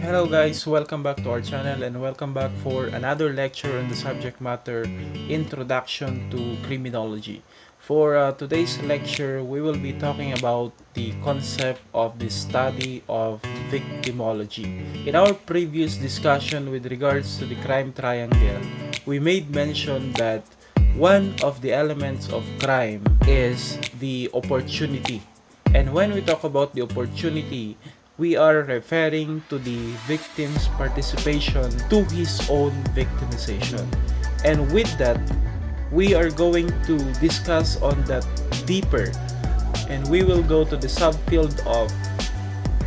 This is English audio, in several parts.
Hello guys, welcome back to our channel and welcome back for another lecture on the subject matter Introduction to Criminology. For today's lecture, we will be talking about the concept of the study of victimology. In our previous discussion with regards to the crime triangle, we made mention that one of the elements of crime is the opportunity. And when we talk about the opportunity, we are referring to the victim's participation to his own victimization. And with that, we are going to discuss on that deeper, and we will go to the subfield of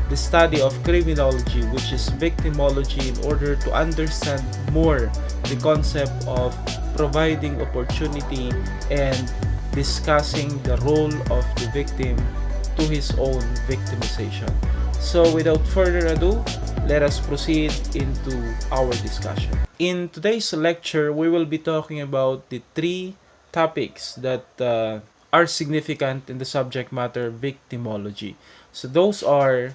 the study of criminology, which is victimology, in order to understand more the concept of providing opportunity and discussing the role of the victim to his own victimization. So without further ado, let us proceed into our discussion. In today's lecture, we will be talking about the three topics that are significant in the subject matter victimology. So those are,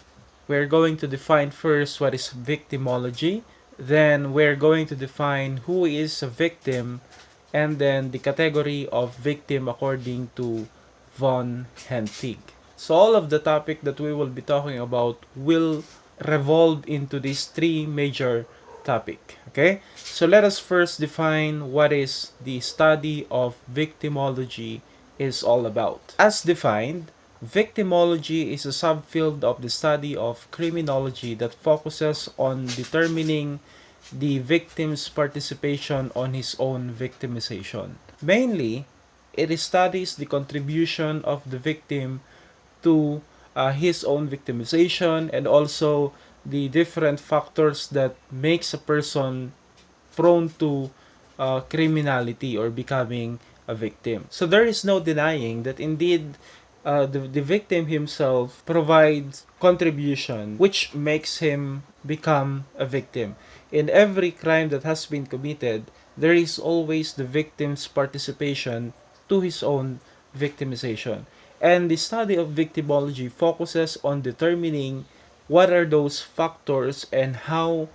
we're going to define first what is victimology, then we're going to define who is a victim, and then the category of victim according to von Hentig. So all of the topic that we will be talking about will revolve into these three major topic. Okay, so let us first define what is the study of victimology is all about. As defined, victimology is a subfield of the study of criminology that focuses on determining the victim's participation on his own victimization. Mainly, it studies the contribution of the victim to his own victimization, and also the different factors that makes a person prone to criminality or becoming a victim. So there is no denying that indeed the victim himself provides contribution which makes him become a victim. In every crime that has been committed, there is always the victim's participation to his own victimization. And the study of victimology focuses on determining what are those factors and how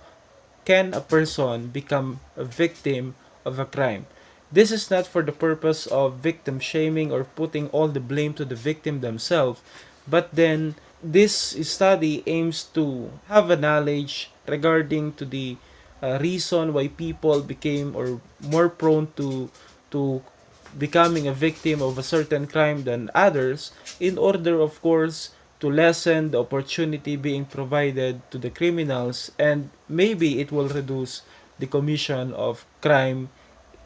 can a person become a victim of a crime. This is not for the purpose of victim shaming or putting all the blame to the victim themselves, but then this study aims to have a knowledge regarding to the reason why people became or more prone to becoming a victim of a certain crime than others, in order of course to lessen the opportunity being provided to the criminals, and maybe it will reduce the commission of crime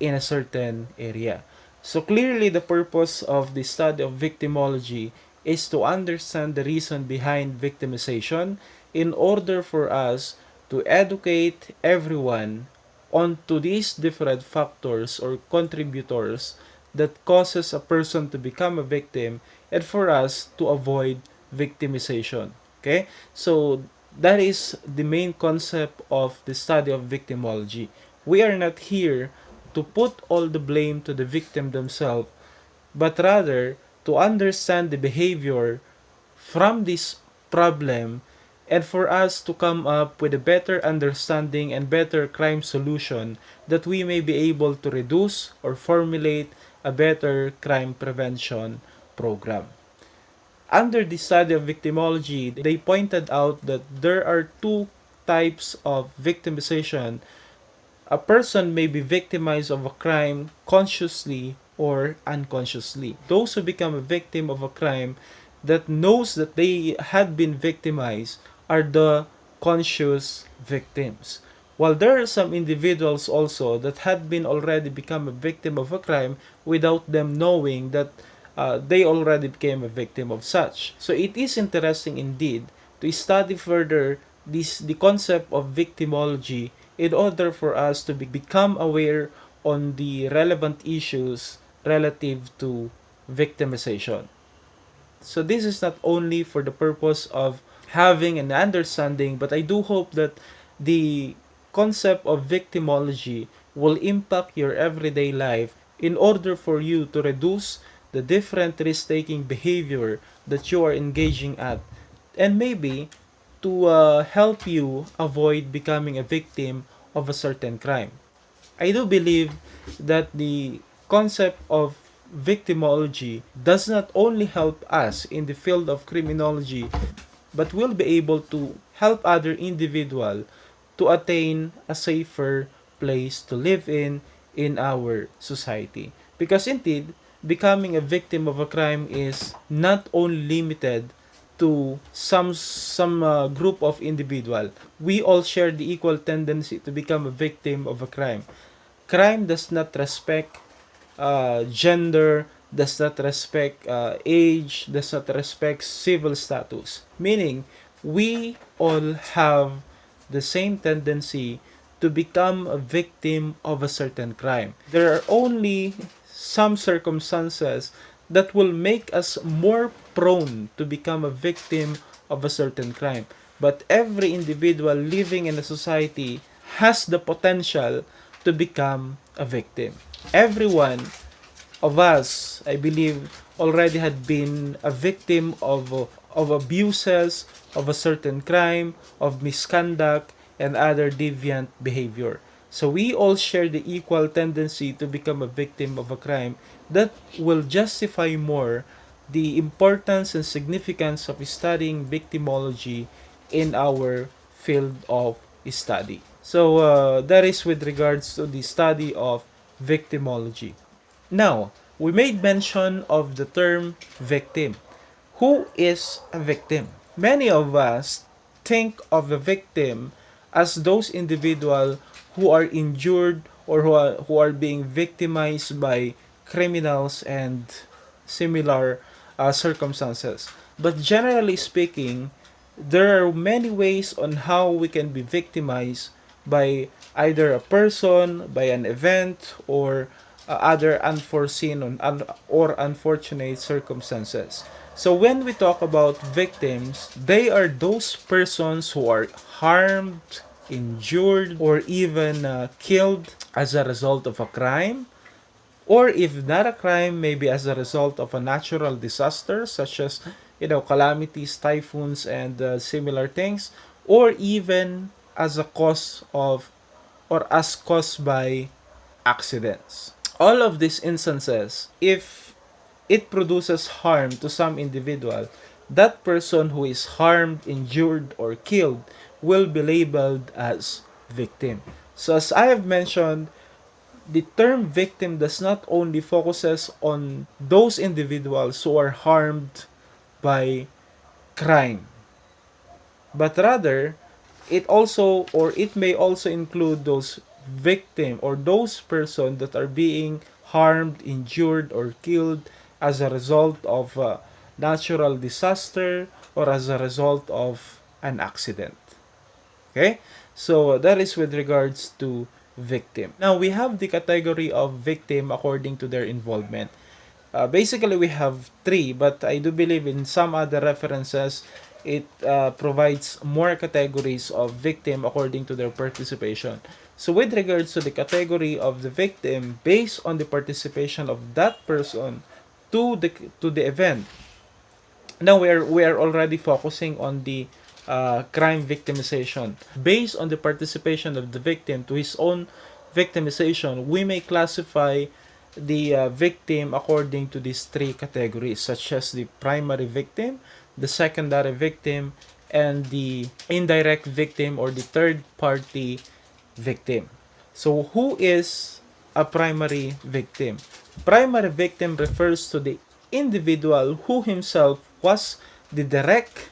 in a certain area. So clearly the purpose of the study of victimology is to understand the reason behind victimization in order for us to educate everyone onto these different factors or contributors that causes a person to become a victim, and for us to avoid victimization. Okay? So that is the main concept of the study of victimology. We are not here to put all the blame to the victim themselves, but rather to understand the behavior from this problem, and for us to come up with a better understanding and better crime solution, that we may be able to reduce or formulate a better crime prevention program. Under the study of victimology, they pointed out that there are two types of victimization. A person may be victimized of a crime consciously or unconsciously. Those who become a victim of a crime that knows that they had been victimized are the conscious victims. While there are some individuals also that had been already become a victim of a crime without them knowing that they already became a victim of such. So it is interesting indeed to study further the concept of victimology in order for us to become aware on the relevant issues relative to victimization. So this is not only for the purpose of having an understanding, but I do hope that the concept of victimology will impact your everyday life in order for you to reduce the different risk-taking behavior that you are engaging at, and maybe to help you avoid becoming a victim of a certain crime. I do believe that the concept of victimology does not only help us in the field of criminology, but will be able to help other individual to attain a safer place to live in our society. Because indeed, becoming a victim of a crime is not only limited to some group of individual. We all share the equal tendency to become a victim of a crime. Crime does not respect gender, does not respect age, does not respect civil status. Meaning, we all have the same tendency to become a victim of a certain crime. There are only some circumstances that will make us more prone to become a victim of a certain crime. But every individual living in a society has the potential to become a victim. Everyone of us, I believe, already had been a victim of abuses, of a certain crime, of misconduct, and other deviant behavior. So we all share the equal tendency to become a victim of a crime that will justify more the importance and significance of studying victimology in our field of study. So that is with regards to the study of victimology. Now, we made mention of the term victim. Who is a victim? Many of us think of the victim as those individuals who are injured or who are being victimized by criminals and similar circumstances. But generally speaking, there are many ways on how we can be victimized by either a person, by an event, or other unforeseen or unfortunate circumstances. So when we talk about victims, they are those persons who are harmed, injured, or even killed as a result of a crime, or if not a crime, maybe as a result of a natural disaster such as calamities, typhoons, and similar things, or even as a cause of or as caused by accidents. All of these instances, if it produces harm to some individual, that person who is harmed, injured, or killed will be labeled as victim. So as I have mentioned, the term victim does not only focuses on those individuals who are harmed by crime, but rather it may also include those victim or those person that are being harmed, injured, or killed as a result of a natural disaster or as a result of an accident. Okay, so that is with regards to victim. Now we have the category of victim according to their involvement. Basically, we have three, but I do believe in some other references it provides more categories of victim according to their participation. So with regards to the category of the victim, based on the participation of that person to the event. Now we are already focusing on the crime victimization. Based on the participation of the victim to his own victimization, we may classify the victim according to these three categories, such as the primary victim, the secondary victim, and the indirect victim or the third party victim. So who is a primary victim? Primary victim refers to the individual who himself was the direct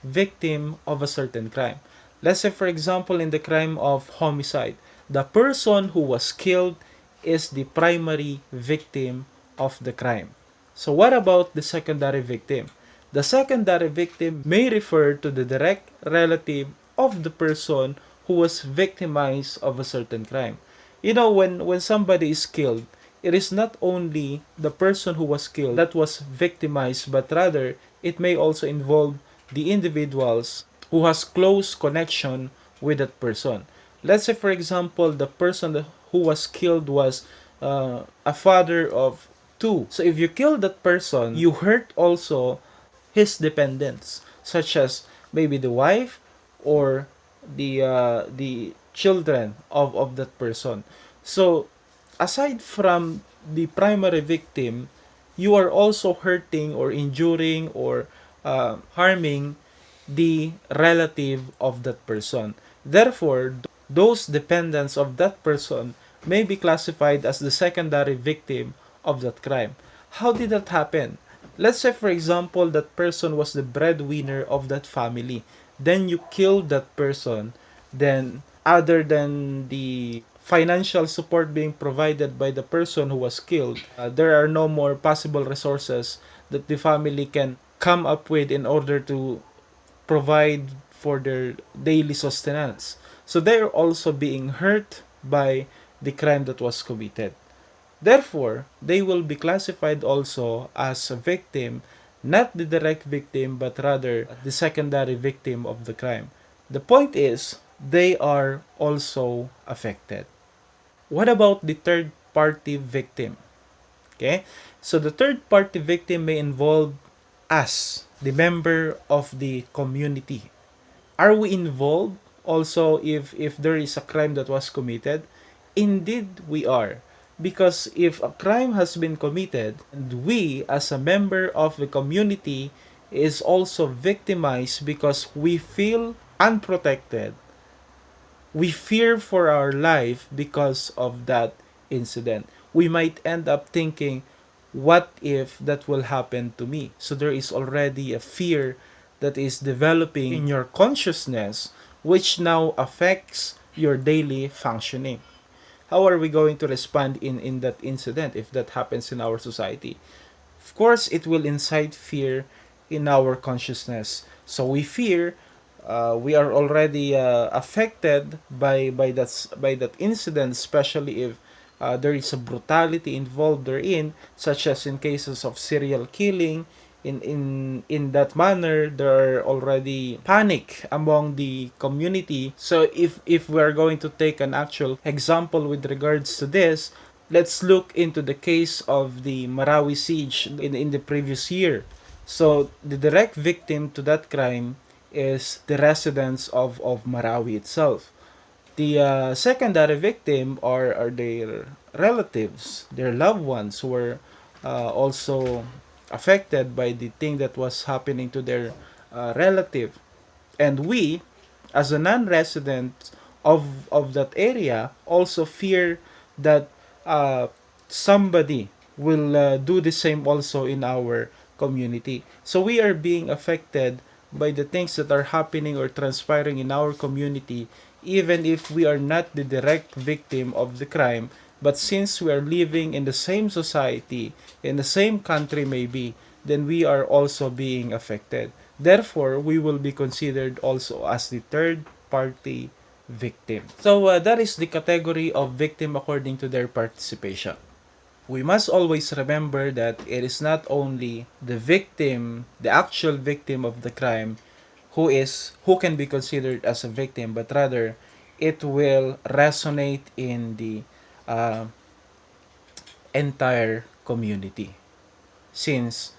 victim of a certain crime. Let's say, for example, in the crime of homicide, the person who was killed is the primary victim of the crime. So what about the secondary victim? The secondary victim may refer to the direct relative of the person who was victimized of a certain crime. When somebody is killed, it is not only the person who was killed that was victimized, but rather it may also involve the individuals who has close connection with that person. Let's say, for example, the person who was killed was a father of two. So if you kill that person, you hurt also his dependents, such as maybe the wife or the children of that person. So aside from the primary victim, you are also hurting or injuring or harming the relative of that person. Therefore, those dependents of that person may be classified as the secondary victim of that crime. How did that happen? Let's say, for example, that person was the breadwinner of that family. Then you killed that person. Then, other than the financial support being provided by the person who was killed, there are no more possible resources that the family can come up with in order to provide for their daily sustenance. So they're also being hurt by the crime that was committed. Therefore, they will be classified also as a victim, not the direct victim, but rather the secondary victim of the crime. The point is, they are also affected. What about the third party victim? Okay? So the third party victim may involve us, the member of the community. Are we involved also if there is a crime that was committed? Indeed, we are. Because if a crime has been committed, and we as a member of the community is also victimized because we feel unprotected, we fear for our life because of that incident. We might end up thinking, what if that will happen to me? So there is already a fear that is developing in your consciousness, which now affects your daily functioning. How are we going to respond in that incident if that happens in our society? Of course, it will incite fear in our consciousness. So we fear, we are already affected by that incident, especially if there is a brutality involved therein, such as in cases of serial killing. In that manner, there are already panic among the community. So if we are going to take an actual example with regards to this, let's look into the case of the Marawi siege in the previous year. So the direct victim to that crime is the residents of Marawi itself. The secondary victim are their relatives, their loved ones who were also affected by the thing that was happening to their relative. And we, as a non-resident of that area, also fear that somebody will do the same also in our community. So we are being affected by the things that are happening or transpiring in our community, even if we are not the direct victim of the crime. But since we are living in the same society, in the same country maybe, then we are also being affected. Therefore, we will be considered also as the third party victim. So that is the category of victim according to their participation. We must always remember that it is not only the victim, the actual victim of the crime, who can be considered as a victim, but rather it will resonate in the uh, entire community, since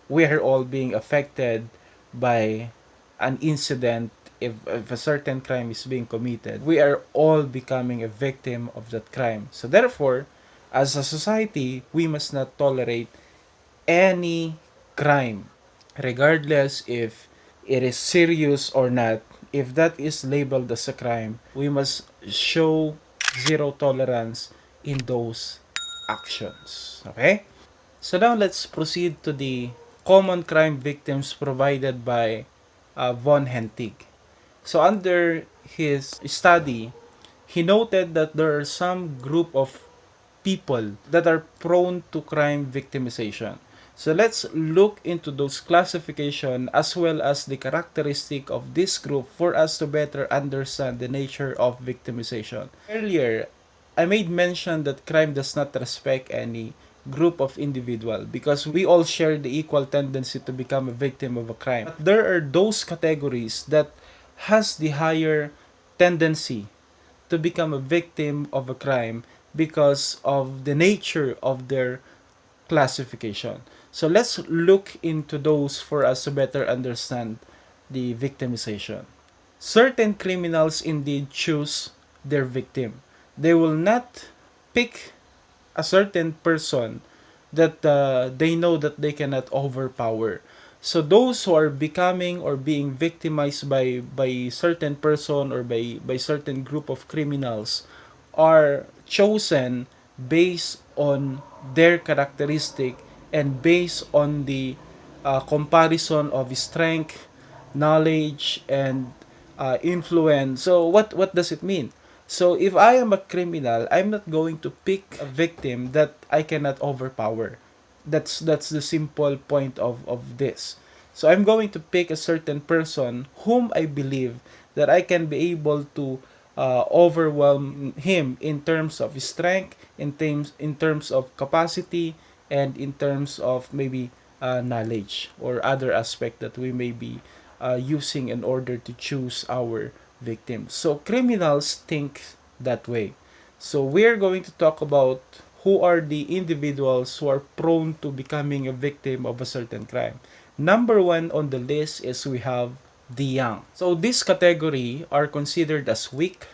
we are all being affected by an incident. If a certain crime is being committed, we are all becoming a victim of that crime. So therefore, as a society, we must not tolerate any crime, regardless if it is serious or not. If that is labeled as a crime, we must show zero tolerance in those actions. Okay? So now let's proceed to the common crime victims provided by von Hentig. So under his study, he noted that there are some group of people that are prone to crime victimization. So let's look into those classification as well as the characteristic of this group for us to better understand the nature of victimization. Earlier, I made mention that crime does not respect any group of individual because we all share the equal tendency to become a victim of a crime. But there are those categories that has the higher tendency to become a victim of a crime because of the nature of their classification. So let's look into those for us to better understand the victimization. Certain criminals indeed choose their victim. They will not pick a certain person that they know that they cannot overpower. So those who are becoming or being victimized by certain person or by certain group of criminals are chosen based on their characteristic and based on the comparison of strength, knowledge, and influence. So what does it mean? So if I am a criminal, I'm not going to pick a victim that I cannot overpower. That's the simple point of this. So I'm going to pick a certain person whom I believe that I can be able to overwhelm him in terms of strength, in terms of capacity, and in terms of maybe knowledge or other aspect that we may be using in order to choose our victims. So criminals think that way. So we're going to talk about who are the individuals who are prone to becoming a victim of a certain crime. Number one on the list is we have the young. So this category are considered as weak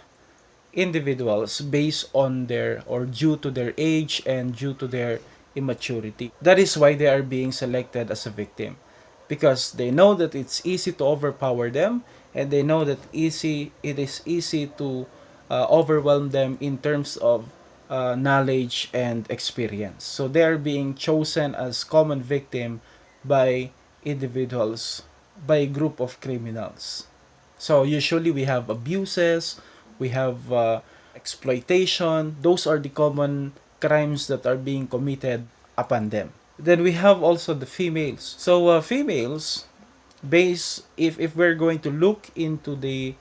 individuals based on their or due to their age and due to their immaturity. That is why they are being selected as a victim, because they know that it's easy to overpower them, and they know that it is easy to overwhelm them in terms of knowledge and experience. So they are being chosen as common victim by individuals, by a group of criminals. So usually we have abuses, we have exploitation. Those are the common crimes that are being committed upon them. Then we have also the females. So females, if we're going to look into the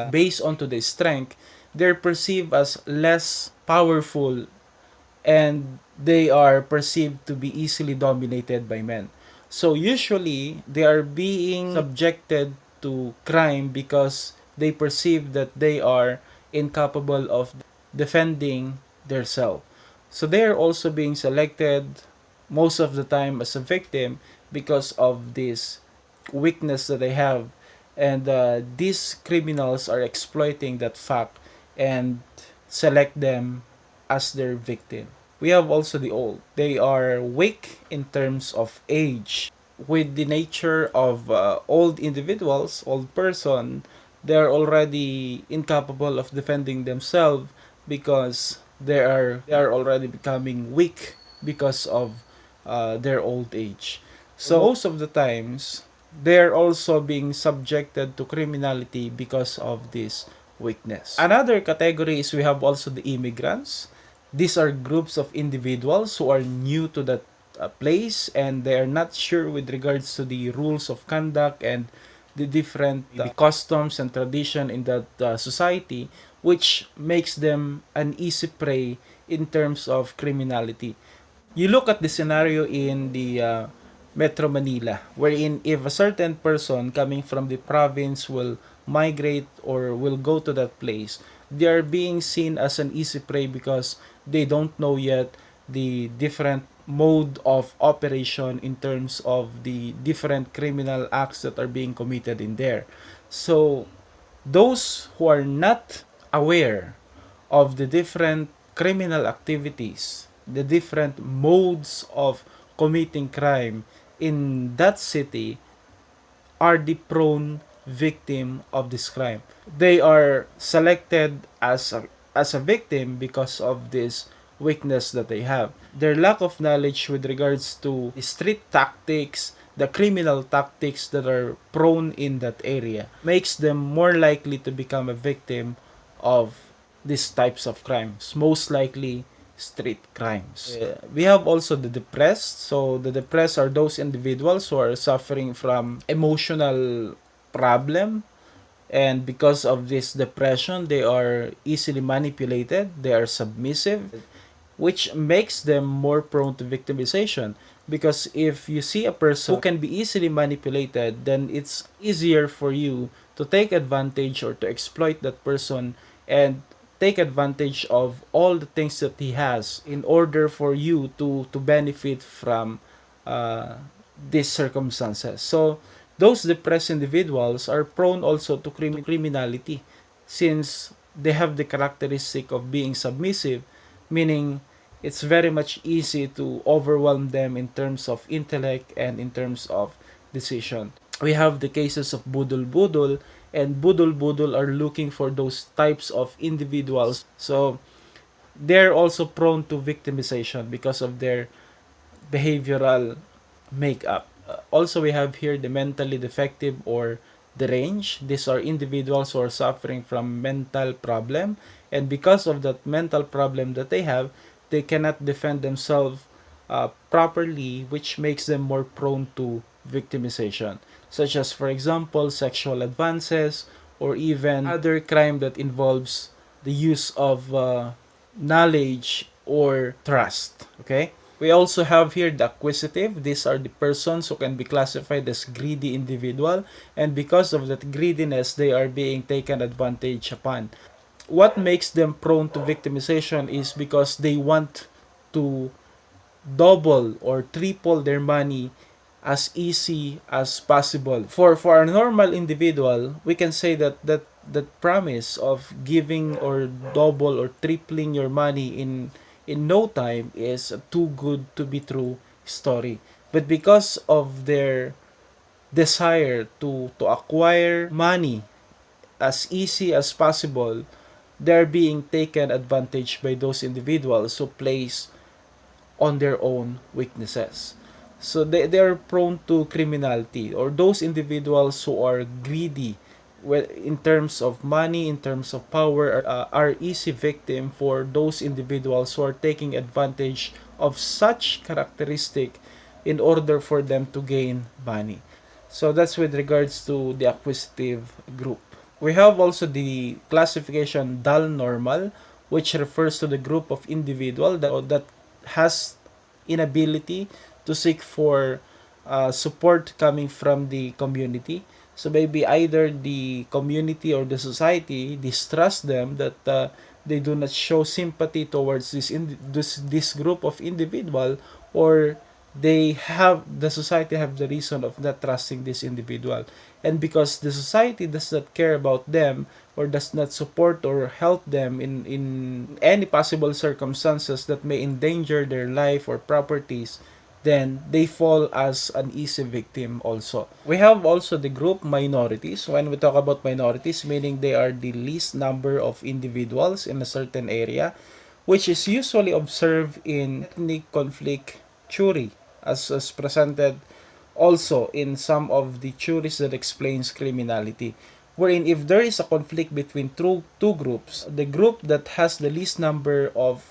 based onto the strength, they're perceived as less powerful, and they are perceived to be easily dominated by men. So usually they are being subjected to crime because they perceive that they are incapable of defending themselves. So they are also being selected most of the time as a victim because of this weakness that they have, and these criminals are exploiting that fact and select them as their victim. We have also the old. They are weak in terms of age. With the nature of old individuals, old person, they are already incapable of defending themselves because they are already becoming weak because of their old age. So most of the times, they're also being subjected to criminality because of this weakness. Another category is we have also the immigrants. These are groups of individuals who are new to that place, and they are not sure with regards to the rules of conduct and the different customs and tradition in that society, which makes them an easy prey in terms of criminality. You look at the scenario in the Metro Manila, wherein if a certain person coming from the province will migrate or will go to that place, they are being seen as an easy prey because they don't know yet the different mode of operation in terms of the different criminal acts that are being committed in there. So those who are not aware of the different criminal activities, the different modes of committing crime in that city, are the prone victim of this crime. They are selected as a victim because of this weakness that they have. Their lack of knowledge with regards to the street tactics, the criminal tactics that are prone in that area, makes them more likely to become a victim of these types of crimes. Most likely street crimes. We have also the depressed. So the depressed are those individuals who are suffering from emotional problem, and because of this depression, they are easily manipulated, they are submissive, which makes them more prone to victimization. Because if you see a person who can be easily manipulated, then it's easier for you to take advantage or to exploit that person and take advantage of all the things that he has in order for you to benefit from these circumstances. So those depressed individuals are prone also to criminality, since they have the characteristic of being submissive, meaning it's very much easy to overwhelm them in terms of intellect and in terms of decision. We have the cases of budol-budol, and budol-budol are looking for those types of individuals. So they're also prone to victimization because of their behavioral makeup. Also, we have here the mentally defective or deranged. These are individuals who are suffering from mental problem, and because of that mental problem that they have, they cannot defend themselves properly, which makes them more prone to victimization, such as, for example, sexual advances or even other crime that involves the use of knowledge or trust. Okay? We also have here the acquisitive. These are the persons who can be classified as greedy individual, and because of that greediness, they are being taken advantage upon. What makes them prone to victimization is because they want to double or triple their money as easy as possible. For a normal individual, we can say that promise of giving or double or tripling your money in no time is a too good to be true story. But because of their desire to acquire money as easy as possible, they're being taken advantage by those individuals who place on their own weaknesses. So they are prone to criminality, or those individuals who are greedy in terms of money, in terms of power, are easy victim for those individuals who are taking advantage of such characteristic in order for them to gain money. So that's with regards to the acquisitive group. We have also the classification dull normal, which refers to the group of individual that has inability to seek for support coming from the community. So maybe either the community or the society distrust them, that they do not show sympathy towards this group of individual, or the society have the reason of not trusting this individual. And because the society does not care about them or does not support or help them in any possible circumstances that may endanger their life or properties, then they fall as an easy victim also. We have also the group minorities. When we talk about minorities, meaning they are the least number of individuals in a certain area, which is usually observed in ethnic conflict theory, as presented also in some of the theories that explains criminality, wherein if there is a conflict between two groups, the group that has the least number of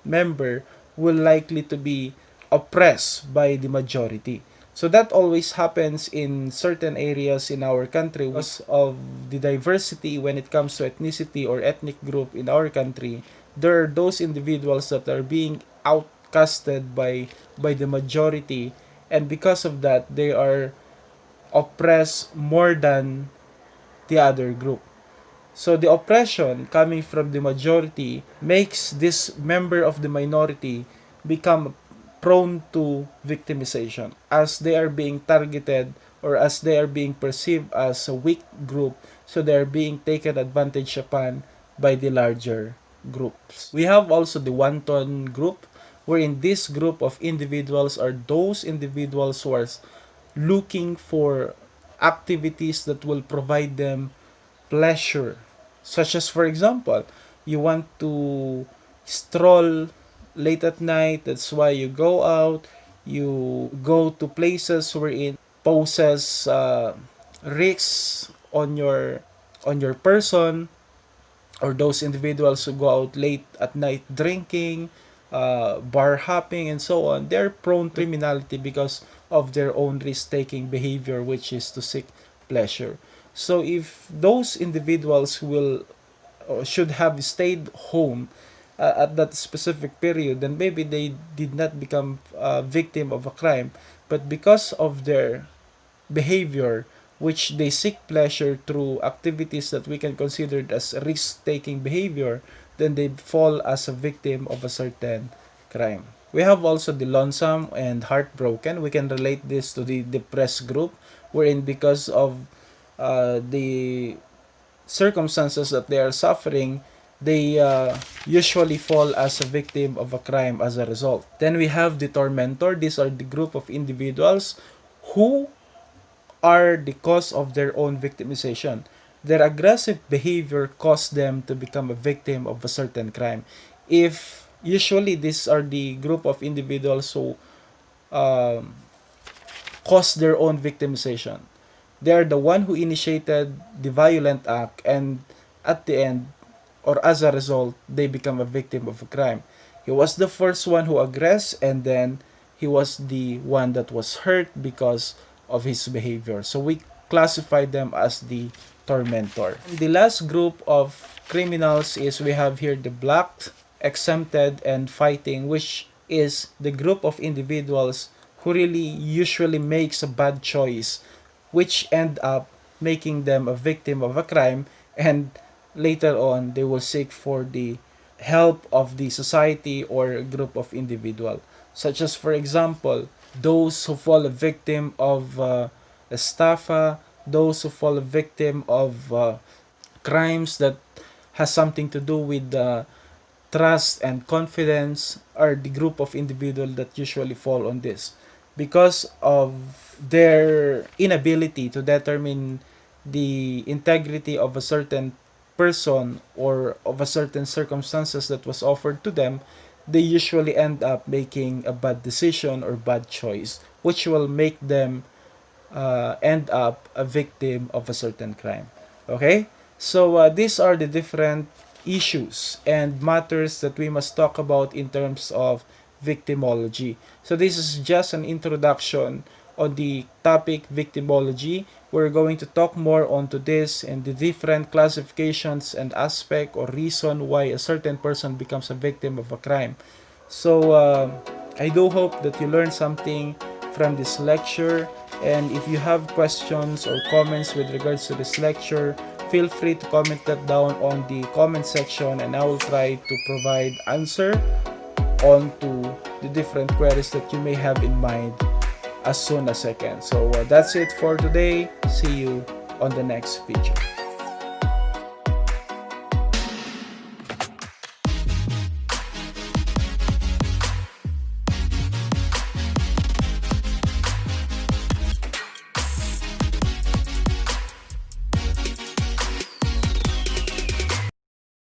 member will likely to be oppressed by the majority. So that always happens in certain areas in our country because of the diversity when it comes to ethnicity or ethnic group in our country. There are those individuals that are being outcasted by the majority, and because of that they are oppressed more than the other group. So the oppression coming from the majority makes this member of the minority become prone to victimization, as they are being targeted or as they are being perceived as a weak group, so they are being taken advantage upon by the larger groups. We have also the wanton group, wherein this group of individuals are those individuals who are looking for activities that will provide them pleasure, such as, for example, you want to stroll late at night, that's why you go out, you go to places wherein poses risks on your person, or those individuals who go out late at night drinking, bar hopping, and so on. They're prone to criminality because of their own risk-taking behavior, which is to seek pleasure. So if those individuals will should have stayed home at that specific period, then maybe they did not become a victim of a crime, but because of their behavior, which they seek pleasure through activities that we can consider as risk-taking behavior, then they fall as a victim of a certain crime. We have also the lonesome and heartbroken. We can relate this to the depressed group, wherein because of the circumstances that they are suffering, they usually fall as a victim of a crime as a result. Then we have the tormentor. These are the group of individuals who are the cause of their own victimization. Their aggressive behavior caused them to become a victim of a certain crime. If usually these are the group of individuals who um, cause their own victimization. They are the one who initiated the violent act, and at the end, or as a result, they become a victim of a crime. He was the first one who aggressed, and then he was the one that was hurt because of his behavior. So we classify them as the tormentor. The last group of criminals is we have here the black, exempted, and fighting, which is the group of individuals who really usually makes a bad choice, which end up making them a victim of a crime, and later on they will seek for the help of the society or a group of individual, such as for example those who fall a victim of estafa, those who fall a victim of crimes that has something to do with trust and confidence, are the group of individual that usually fall on this because of their inability to determine the integrity of a certain person or of a certain circumstances that was offered to them. They usually end up making a bad decision or bad choice, which will make them end up a victim of a certain crime. Okay? So these are the different issues and matters that we must talk about in terms of victimology. So this is just an introduction on the topic victimology. We're going to talk more onto this and the different classifications and aspect or reason why a certain person becomes a victim of a crime. So I do hope that you learned something from this lecture, and if you have questions or comments with regards to this lecture, feel free to comment that down on the comment section, and I will try to provide answer onto the different queries that you may have in mind as soon as I can. So that's it for today. See you on the next feature.